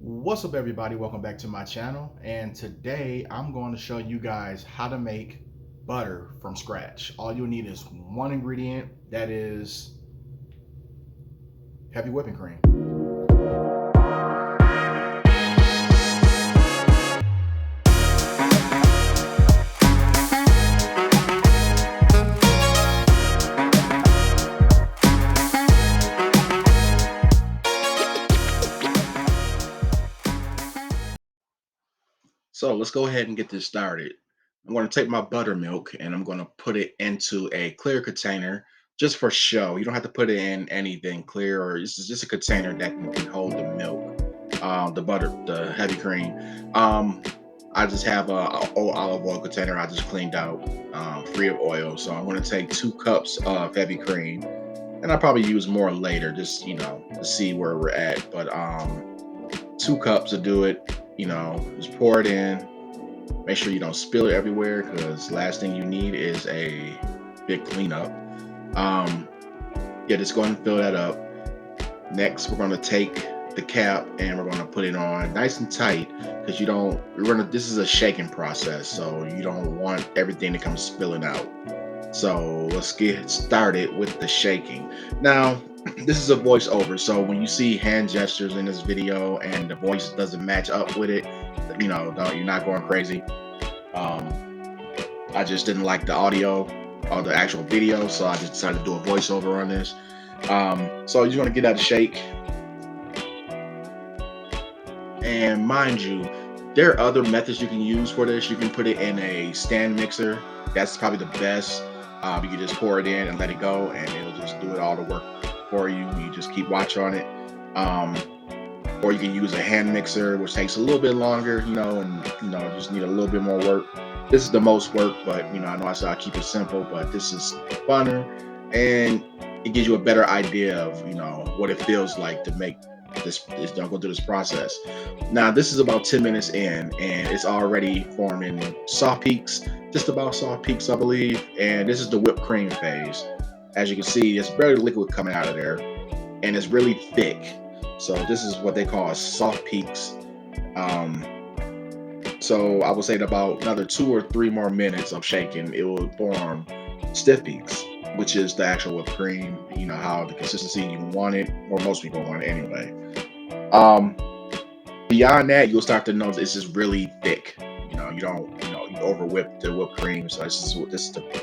What's up, everybody? Welcome back to my channel. And today I'm going to show you guys how to make butter from scratch. All you need is one ingredient, that is heavy whipping cream. So let's go ahead and get this started. I'm going to take my buttermilk and I'm going to put it into a clear container just for show. You don't have to put it in anything clear, or this is just a container that can hold the milk, the butter, the heavy cream. Um, I just have a old olive oil container I just cleaned out, free of oil. So I'm going to take 2 cups of heavy cream, and I'll probably use more later, just to see where we're at. But 2 cups to do it. Just pour it in. Make sure you don't spill it everywhere, because last thing you need is a big cleanup. Um, yeah, just go ahead and fill that up. Next, we're going to take the cap and we're going to put it on nice and tight, because you don't. This is a shaking process, so you don't want everything to come spilling out. So let's get started with the shaking. Now, this is a voiceover, so when you see hand gestures in this video and the voice doesn't match up with it, you're not going crazy. Um, I just didn't like the audio or the actual video, so I just decided to do a voiceover on this. So you want to get that to shake, and mind you, there are other methods you can use for this. You can put it in a stand mixer. That's probably the best. You can just pour it in and let it go, and it'll just do it all the work for you. You just keep watch on it. Um, or you can use a hand mixer, which takes a little bit longer, and just need a little bit more work. This is the most work, but I know I said I keep it simple, but this is funner, and it gives you a better idea of what it feels like to make go through this process. Now this is about 10 minutes in, and it's already forming soft peaks, just about soft peaks, I believe. And this is the whipped cream phase. As you can see, it's barely liquid coming out of there, and it's really thick. So this is what they call soft peaks. Um, so I would say in about another 2 or 3 more minutes of shaking, it will form stiff peaks, which is the actual whipped cream. You know how the consistency you want it, or most people want it anyway. Um, Beyond that, you'll start to notice it's just really thick. You don't, you over whip the whipped cream. So this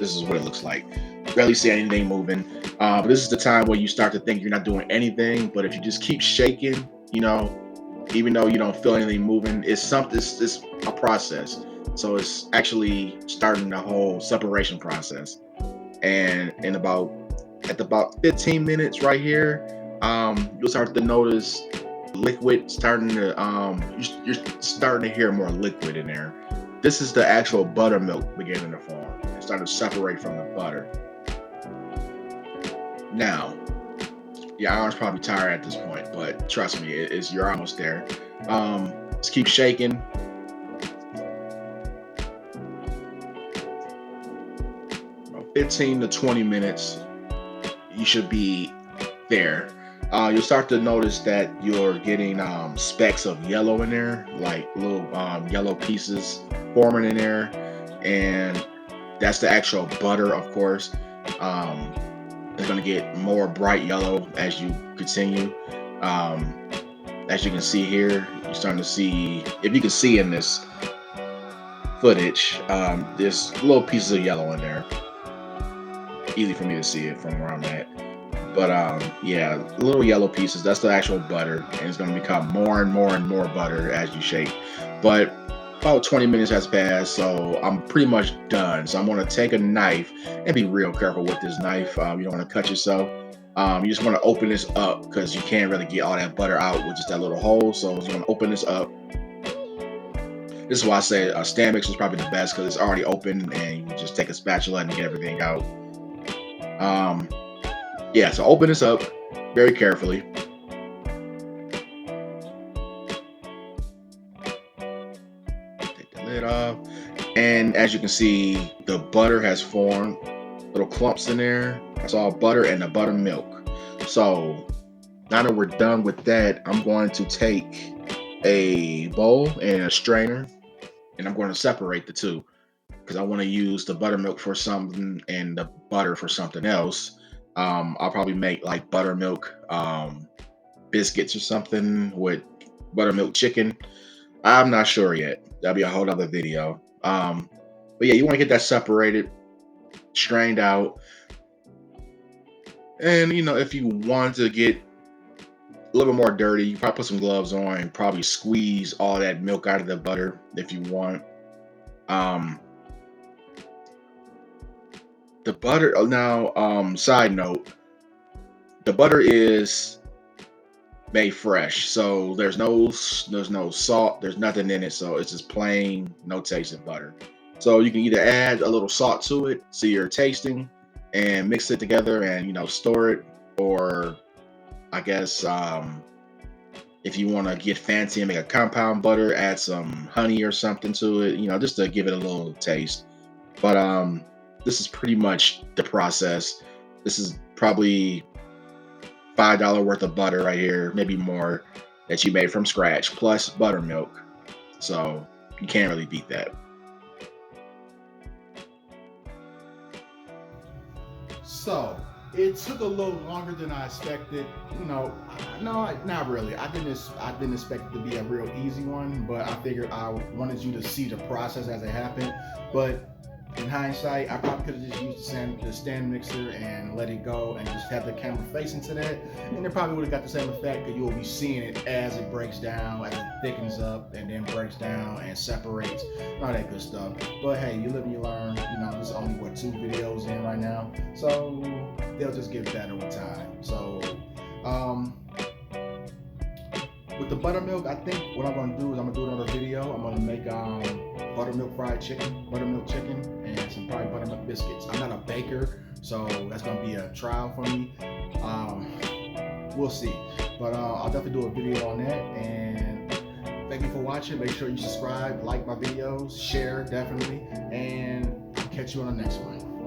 is what it looks like. Barely see anything moving. But this is the time where you start to think you're not doing anything. But if you just keep shaking, even though you don't feel anything moving, it's something. It's a process. So it's actually starting the whole separation process. And at about 15 minutes right here, you'll start to notice liquid starting to you're starting to hear more liquid in there. This is the actual buttermilk beginning to form. It's starting to separate from the butter. Now, your arm's probably tired at this point, but trust me, you're almost there. Just keep shaking. About 15 to 20 minutes, you should be there. You'll start to notice that you're getting specks of yellow in there, like little yellow pieces forming in there, and that's the actual butter, of course. Um, it's going to get more bright yellow as you continue. Um, as you can see here, you're starting to see, if you can see in this footage, there's little pieces of yellow in there. Easy for me to see it from where I'm at. But yeah, little yellow pieces, that's the actual butter, and it's going to become more and more and more butter as you shake. But about 20 minutes has passed, so I'm pretty much done. So I'm going to take a knife and be real careful with this knife. You don't want to cut yourself. You just want to open this up, because you can't really get all that butter out with just that little hole. So I'm going to open this up. This is why I say a stand mixer is probably the best, because it's already open and you just take a spatula and get everything out. Um, yeah, so open this up very carefully. Take the lid off. And as you can see, the butter has formed little clumps in there. That's all butter and the buttermilk. So now that we're done with that, I'm going to take a bowl and a strainer, and I'm going to separate the two because I want to use the buttermilk for something and the butter for something else. I'll probably make like buttermilk biscuits or something with buttermilk chicken. I'm not sure yet. That'll be a whole other video. But yeah, you want to get that separated, strained out, and if you want to get a little bit more dirty, you probably put some gloves on and probably squeeze all that milk out of the butter if you want. Um, the butter now, side note, the butter is made fresh, so there's no salt, there's nothing in it, so it's just plain, no tasting butter. So you can either add a little salt to it, so you're tasting, and mix it together and store it, or I guess if you want to get fancy and make a compound butter, add some honey or something to it, just to give it a little taste. But this is pretty much the process. This is probably $5 worth of butter right here, maybe more, that you made from scratch, plus buttermilk. So you can't really beat that. So it took a little longer than I expected. No, not really. I didn't expect it to be a real easy one, but I figured I wanted you to see the process as it happened. But in hindsight, I probably could have just used the stand mixer and let it go and just have the camera facing to that, and it probably would have got the same effect because you'll be seeing it as it breaks down, as it thickens up, and then breaks down and separates, and all that good stuff. But hey, you live and you learn. There's only what 2 videos in right now, so they'll just get better with time. So, um, with the buttermilk, I think what I'm gonna do is I'm gonna do another video. I'm gonna make buttermilk fried chicken, buttermilk chicken, and some probably buttermilk biscuits. I'm not a baker, so that's gonna be a trial for me. Um, we'll see, but I'll definitely do a video on that. And thank you for watching. Make sure you subscribe, like my videos, share definitely, and I'll catch you on the next one.